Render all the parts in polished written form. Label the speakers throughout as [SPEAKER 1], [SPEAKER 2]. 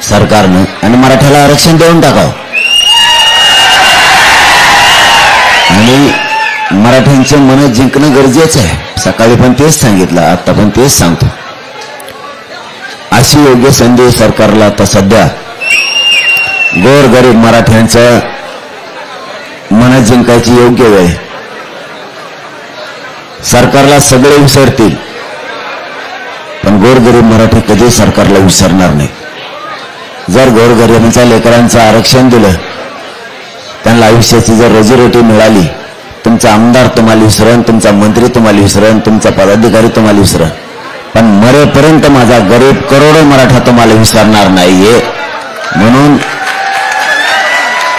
[SPEAKER 1] सरकारनं आणि मराठ्याला आरक्षण देऊन टाकावं आणि मराठ्यांचे मन जिंकणं गरजेचं आहे. सकाळी पण तेच सांगितलं, आता पण तेच सांगतो. अशी योग्य संधी सरकारला आता सध्या गोरगरीब मराठ्यांचं मन जिंकायची योग्य वेळ. सरकारला सगळे विसरतील पण गोरगरीब मराठी कधी सरकारला विसरणार नाही. जर गोरगरिबांच्या लेकरांचं आरक्षण दिलं, त्यांना आयुष्याची जर रोजीरोटी मिळाली, तुमचा आमदार तुम्हाला विसरण, तुमचा मंत्री तुम्हाला विसरण, तुमचा पदाधिकारी तुम्हाला विसरण, पण मरेपर्यंत माझा गरीब करोडो मराठा तुम्हाला विसरणार नाहीये. म्हणून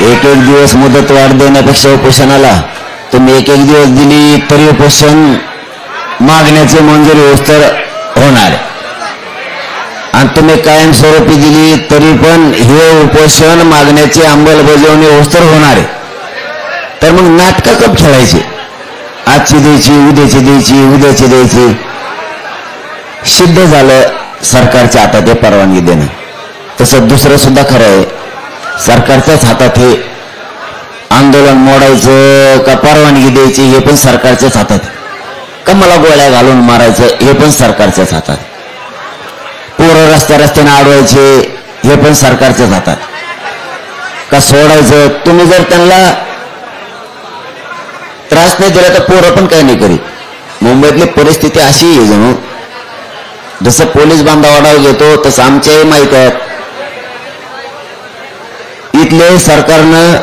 [SPEAKER 1] एक एक दिवस मुदत वाढ देण्यापेक्षा उपोषणाला तुम्ही एक एक दिवस दिली तरी उपोषण मागण्याची मंजुरी होस्तर होणार आणि तुम्ही कायमस्वरूपी दिली तरी पण हे उपोषण मागण्याची अंमलबजावणी होस्तर होणार आहे. तर मग नाटकं कप खेळायची, आजची द्यायची, उद्याची द्यायची, उद्याची द्यायची. सिद्ध झालं सरकारच्या हातात हे परवानगी देणं. तसं दुसरं सुद्धा खरं आहे, सरकारच्याच हातात हे आंदोलन मोडायचं का परवानगी द्यायची हे पण सरकारच्याच हातात, का मला गोळ्या घालून मारायचं हे पण सरकारच्याच हातात, पोरं रस्त्याने अडवायचे हे पण सरकारच्याच हातात, का सोडायचं. तुम्ही जर त्यांना त्रास नाही दिला तर पोरं पण काही नाही करीत. मुंबईतली परिस्थिती अशी आहे, जणू जसं पोलीस बांधावाडाव घेतो तसं आमच्याही माहित आहेत. इथले सरकारनं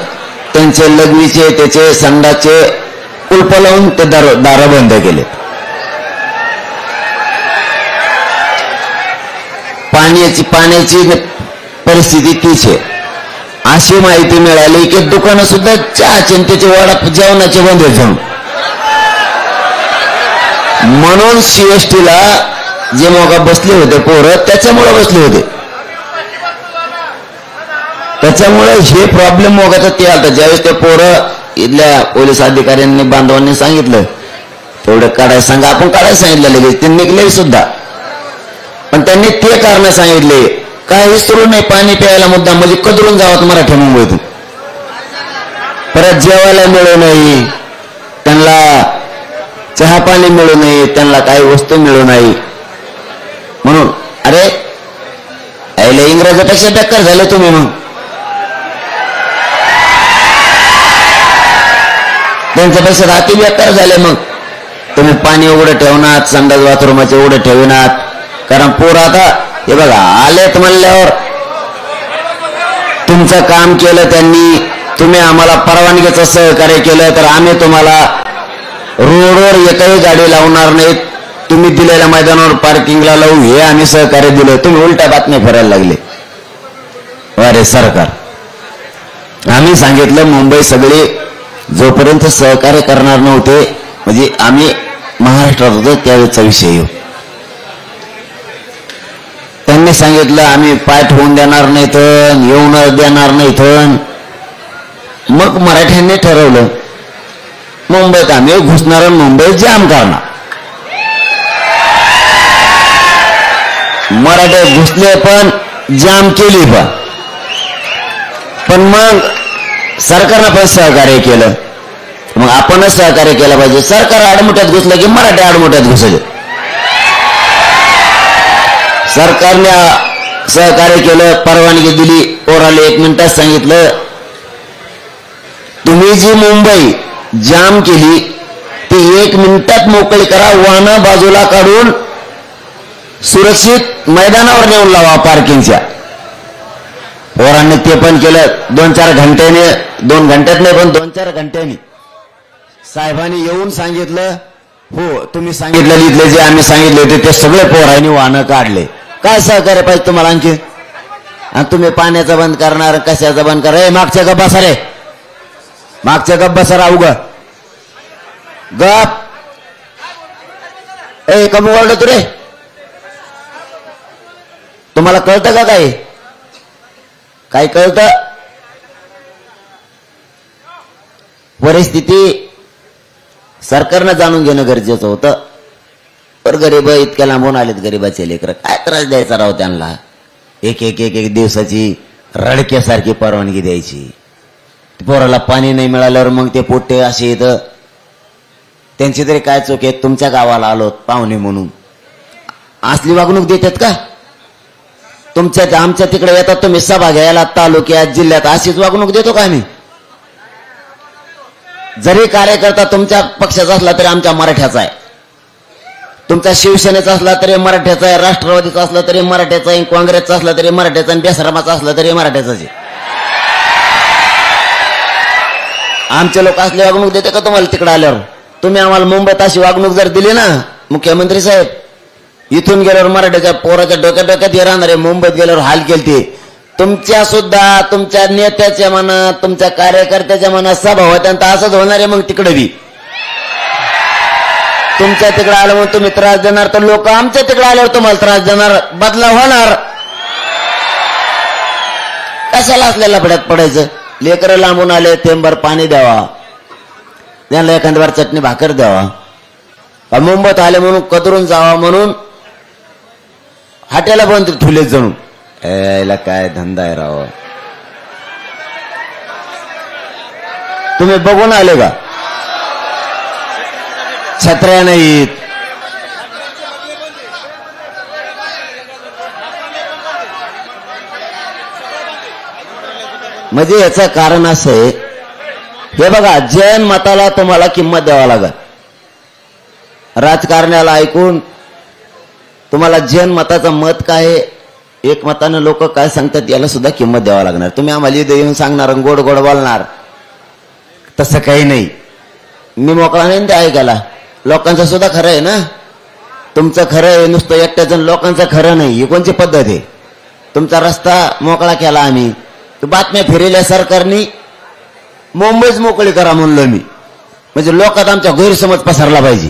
[SPEAKER 1] त्यांचे लघवीचे त्याचे संडाचे कुलप लावून ते दार बंद केले. पाण्याची परिस्थिती तीच आहे. अशी माहिती मिळाली की दुकानं सुद्धा चहाचे त्याचे वडा जेवणाचे बंद आहेत. म्हणून सीएसटीला जे मोगा बसले होते पोरं त्याच्यामुळे बसले होते. त्याच्यामुळे हे प्रॉब्लेम मोगाचं ते आलं. ज्यावेळेस ते पोरं इथल्या पोलीस अधिकाऱ्यांनी बांधवांनी सांगितलं तेवढं काढायला सांगा, आपण काढायला सांगितलं लगेच ते निघले सुद्धा. पण त्यांनी ते कारण सांगितले काही सुरू नाही, पाणी प्यायला मुद्दा म्हणजे कदरून जावं मराठा मुंबईतून. परत जेवायला मिळू नाही, त्यांना चहा पाणी मिळू नये, त्यांना काही वस्तू मिळू नाही. म्हणून अरे यायला इंग्रजापेक्षा बेकार झाले तुम्ही. मग त्यांच्यापेक्षा राती बेकार झाले. मग तुम्ही पाणी उघडं ठेवणार, संडास बाथरूमाचे उघडं ठेवणार. कारण पोर आता हे बघा आलेत म्हणल्यावर तुमचं काम केलं त्यांनी, तुम्ही आम्हाला परवानगीचं सहकार्य केलं तर आम्ही तुम्हाला रोडवर एकही गाडी लावणार नाहीत. तुम्ही दिलेल्या मैदानावर पार्किंगला लावू हे आम्ही सहकार्य दिलं, तुम्ही उलट्या बातम्या फिरायला लागले. अरे सरकार, आम्ही सांगितलं मुंबई सगळे जोपर्यंत सहकार्य करणार नव्हते, म्हणजे आम्ही महाराष्ट्रात होतो त्यावेळेचा विषय. त्यांनी सांगितलं आम्ही पाय ठेवून देणार नाहीत, येऊन देणार नाहीत. मग मराठ्यांनी ठरवलं मुंबईत आम्ही घुसणार, मुंबईत जाम करणार. मराठे घुसले पण जाम केली पण मग सरकारनं पण सहकार्य केलं. मग आपणच सहकार्य केलं पाहिजे. सरकार आडमुठ्यात घुसलं की मराठे आडमुठ्यात घुसले. सरकारने सहकार्य केलं, परवानगी दिली. पोराला 1 मिनिटात सांगितलं तुम्ही जी मुंबई जाम केली ती 1 मिनिटात मोकळी करा, वाहनं बाजूला काढून सुरक्षित मैदानावर नेऊन लावा पार्किंगच्या. पोरांनी ते पण केलं. 2-4 घंट्याने, 2 घंट्यात नाही पण 2-4 घंट्याने साहेबांनी येऊन सांगितलं हो तुम्ही सांगितलं इथले जे आम्ही सांगितले होते ते सगळे पोरांनी वाहनं काढले. काय सहकार्य पाहिजे तुम्हाला आणखी? आणि तुम्ही पाण्याचा बंद करणार, कशाचा बंद करा? मागच्या गप बसा रे, मागच्या गप बसा राहू ग गप. कमी ओरडतो तू रे, तुम्हाला कळतं का काय? काय कळतं? परिस्थिती सरकारनं जाणून घेणं गरजेचं होतं. तर गरीब इतक्या लांबून आलेत, गरीबाचे लेकर काय त्रास द्यायचा राव त्यांना? एक एक एक एक दिवसाची रडक्यासारखी परवानगी द्यायची. पोराला पाणी नाही मिळाल्यावर मग ते पोट्टे असे येतं. त्यांची तरी काय चूक आहे? तुमच्या गावाला आलो पाहुणे म्हणून असली वागणूक देतात का? तुमच्या आमच्या तिकडे येतात तुम्ही सभा घ्यायला तालुक्यात जिल्ह्यात, अशीच वागणूक देतो का आम्ही? जरी कार्यकर्ता तुमच्या पक्षाचा असला तरी आमच्या मराठ्याचा आहे, तुमचा शिवसेनेचा असला तरी मराठ्याचा आहे, राष्ट्रवादीचा असला तरी मराठ्याचा आहे, काँग्रेसचा असला तरी मराठ्याचा आहे, बेसरामाचा असला तरी मराठ्याचाच आहे. आमचे लोक असले वागणूक देते का तुम्हाला तिकडे आल्यावर? तुम्ही आम्हाला मुंबईत अशी वागणूक जर दिली ना मुख्यमंत्री साहेब, इथून गेल्यावर मराठ्याच्या पोराच्या डोक्यात हे राहणार आहे, मुंबईत गेल्यावर हाल केलते. तुमच्या सुद्धा तुमच्या नेत्याच्या मनात तुमच्या कार्यकर्त्याच्या मनात सभा होत्या असंच होणार आहे. मग तिकडे बी तुमच्या तिकडे आलं म्हणून तुम्ही त्रास देणार तर लोक आमच्या तिकडे आल्यावर तुम्हाला त्रास देणार, बदला होणार. कशाला असलेला पड्यात पडायचं? लेकरं लांबून आले, थेंबर पाणी द्यावा, त्यांना एखाद्या बार चटणी भाकर द्यावा. मुंबईत आले म्हणून कदरून जावा म्हणून हाट्याला बंद ठुले जणू. याला काय धंदा आहे राव? तुम्ही बघून आले का? छत्र्या नाहीत, म्हणजे याचं कारण असं आहे. हे बघा, जैन मताला तुम्हाला किंमत द्यावा लागेल. राजकारण्याला ऐकून तुम्हाला जैन मताचं मत काय आहे, एक मतानं लोक काय सांगतात याला सुद्धा किंमत द्यावा लागणार. तुम्ही आम्हाला इथं येऊन सांगणार, गोड गोड बोलणार, तसं काही नाही. मी मोकळा नाही ते ऐकायला. लोकांचं सुद्धा खरं आहे ना. तुमचं खरं आहे नुसतं एकट्याचं, लोकांचं खरं नाही. ही कोणची पद्धत आहे? तुमचा रस्ता मोकळा केला आम्ही, बातम्या फिरवल्या सरकारनी, मुंबईच मोकळी करा म्हणलं मी, म्हणजे लोकात आमच्या गैरसमज पसरला पाहिजे.